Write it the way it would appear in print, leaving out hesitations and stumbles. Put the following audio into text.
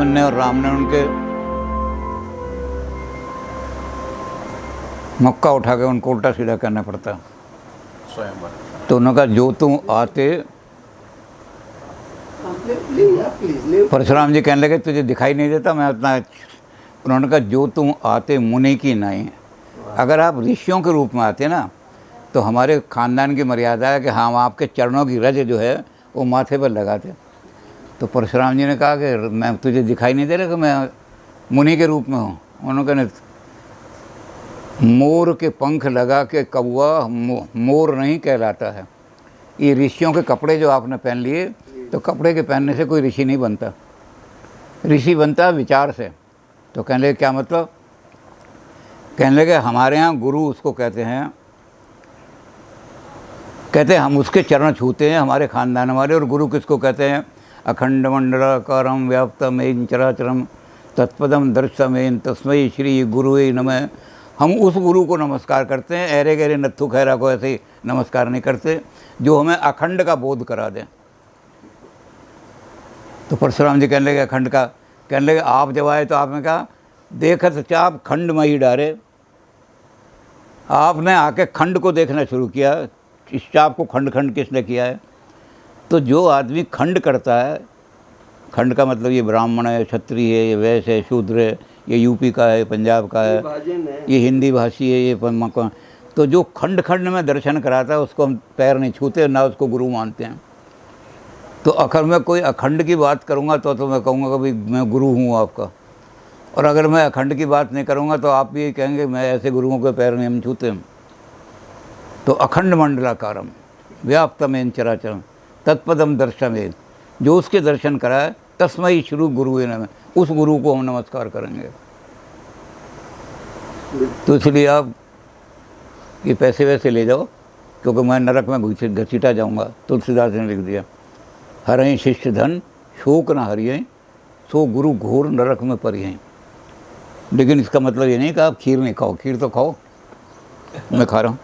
लक्ष्मण ने और राम ने उनके मक्का उठा के उनको उल्टा सीधा करना पड़ता। तो उन्होंने कहा जो तुम आते, परशुराम जी कहने लगे तुझे दिखाई नहीं देता मैं उतना। उन्होंने कहा जो तुम आते मुनि की नहीं। अगर आप ऋषियों के रूप में आते ना तो हमारे ख़ानदान की मर्यादा है कि हम आपके चरणों की रज जो है वो माथे पर लगाते। तो परशुराम जी ने कहा कि मैं तुझे दिखाई नहीं दे रहा कि मैं मुनि के रूप में हूँ। उन्होंने कहा मोर के पंख लगा के कौवा मोर नहीं कहलाता है। ये ऋषियों के कपड़े जो आपने पहन लिए, तो कपड़े के पहनने से कोई ऋषि नहीं बनता। ऋषि बनता है विचार से। तो कहने लगे क्या मतलब? कहने लगे हमारे यहाँ गुरु उसको कहते हैं हम उसके चरण छूते हैं हमारे ख़ानदान वाले। और गुरु किसको कहते हैं? अखंड मंडलाकारं व्याप्तमेन चराचरं तत्पदम दर्शमेन तस्मै श्री गुरुवे नमः। हम उस गुरु को नमस्कार करते हैं, ऐरे गहरे नत्थु खैरा को ऐसे ही नमस्कार नहीं करते, जो हमें अखंड का बोध करा दें। तो परशुराम जी कहने लगे अखंड का। कहने लगे आप जब आए तो आपने कहा देखत चाप खंड में ही डारे। आपने आके खंड को देखना शुरू किया। इस चाप को खंड खंड किसने किया है? तो जो आदमी खंड करता है, खंड का मतलब ये ब्राह्मण है, क्षत्रिय है, ये वैश्य है, शूद्र है, ये यूपी का है, पंजाब का है, ये हिंदी भाषी है, ये तो जो खंड खंड में दर्शन कराता है उसको हम पैर नहीं छूते, ना उसको गुरु मानते हैं। तो अगर मैं कोई अखंड की बात करूँगा तो मैं कहूँगा कि भाई मैं गुरु हूँ आपका। और अगर मैं अखंड की बात नहीं करूँगा तो आप भी कहेंगे मैं ऐसे गुरुओं के पैर नहीं हम छूते हैं। तो अखंड मंडलाकारम व्याप्तमेन चराचरम तत्पदम दर्शमेन, जो उसके दर्शन कराए तस्मै श्री गुरुवे नमः, उस गुरु को हम नमस्कार करेंगे। तो इसलिए आप ये पैसे वैसे ले जाओ, क्योंकि मैं नरक में घसीटा जाऊँगा। तुलसीदास ने लिख दिया हरहीं शिष्य धन शोक न हरियें, सो गुरु घोर नरक में परियें। लेकिन इसका मतलब ये नहीं कि आप खीर नहीं खाओ, खीर तो खाओ, मैं खा रहा हूँ।